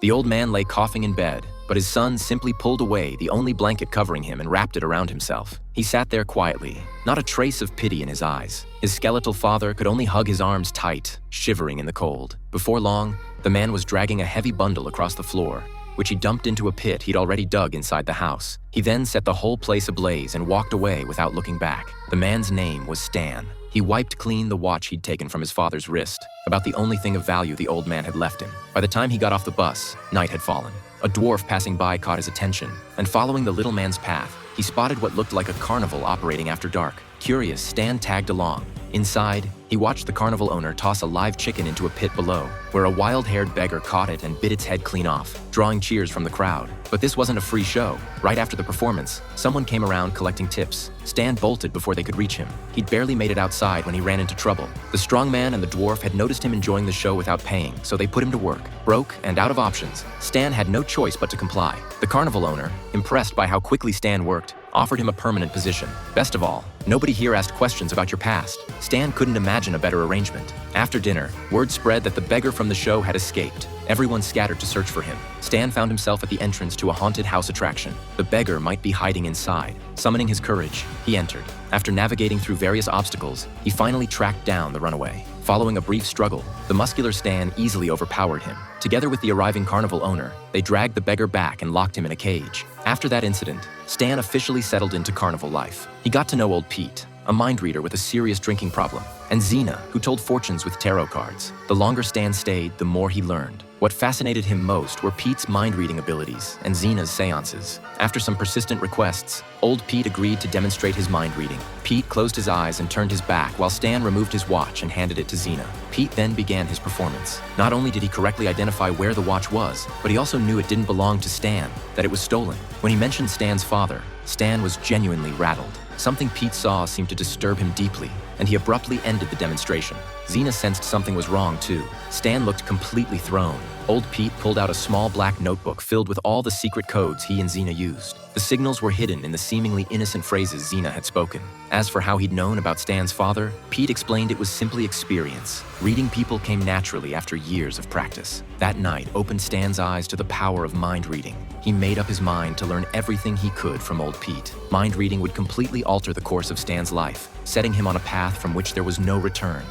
The old man lay coughing in bed, but his son simply pulled away the only blanket covering him and wrapped it around himself. He sat there quietly, not a trace of pity in his eyes. His skeletal father could only hug his arms tight, shivering in the cold. Before long, the man was dragging a heavy bundle across the floor, which he dumped into a pit he'd already dug inside the house. He then set the whole place ablaze and walked away without looking back. The man's name was Stan. He wiped clean the watch he'd taken from his father's wrist, about the only thing of value the old man had left him. By the time he got off the bus, night had fallen. A dwarf passing by caught his attention, and following the little man's path, he spotted what looked like a carnival operating after dark. Curious, Stan tagged along. Inside, he watched the carnival owner toss a live chicken into a pit below, where a wild-haired beggar caught it and bit its head clean off, drawing cheers from the crowd. But this wasn't a free show. Right after the performance, someone came around collecting tips. Stan bolted before they could reach him. He'd barely made it outside when he ran into trouble. The strong man and the dwarf had noticed him enjoying the show without paying, so they put him to work. Broke and out of options, Stan had no choice but to comply. The carnival owner, impressed by how quickly Stan worked, offered him a permanent position. Best of all, nobody here asked questions about your past. Stan couldn't imagine a better arrangement. After dinner, word spread that the beggar from the show had escaped. Everyone scattered to search for him. Stan found himself at the entrance to a haunted house attraction. The beggar might be hiding inside. Summoning his courage, he entered. After navigating through various obstacles, he finally tracked down the runaway. Following a brief struggle, the muscular Stan easily overpowered him. Together with the arriving carnival owner, they dragged the beggar back and locked him in a cage. After that incident, Stan officially settled into carnival life. He got to know old Pete, a mind reader with a serious drinking problem, and Xena, who told fortunes with tarot cards. The longer Stan stayed, the more he learned. What fascinated him most were Pete's mind-reading abilities and Xena's seances. After some persistent requests, old Pete agreed to demonstrate his mind-reading. Pete closed his eyes and turned his back while Stan removed his watch and handed it to Xena. Pete then began his performance. Not only did he correctly identify where the watch was, but he also knew it didn't belong to Stan, that it was stolen. When he mentioned Stan's father, Stan was genuinely rattled. Something Pete saw seemed to disturb him deeply, and he abruptly ended the demonstration. Xena sensed something was wrong too. Stan looked completely thrown. Old Pete pulled out a small black notebook filled with all the secret codes he and Xena used. The signals were hidden in the seemingly innocent phrases Xena had spoken. As for how he'd known about Stan's father, Pete explained it was simply experience. Reading people came naturally after years of practice. That night opened Stan's eyes to the power of mind reading. He made up his mind to learn everything he could from old Pete. Mind reading would completely alter the course of Stan's life, setting him on a path from which there was no return.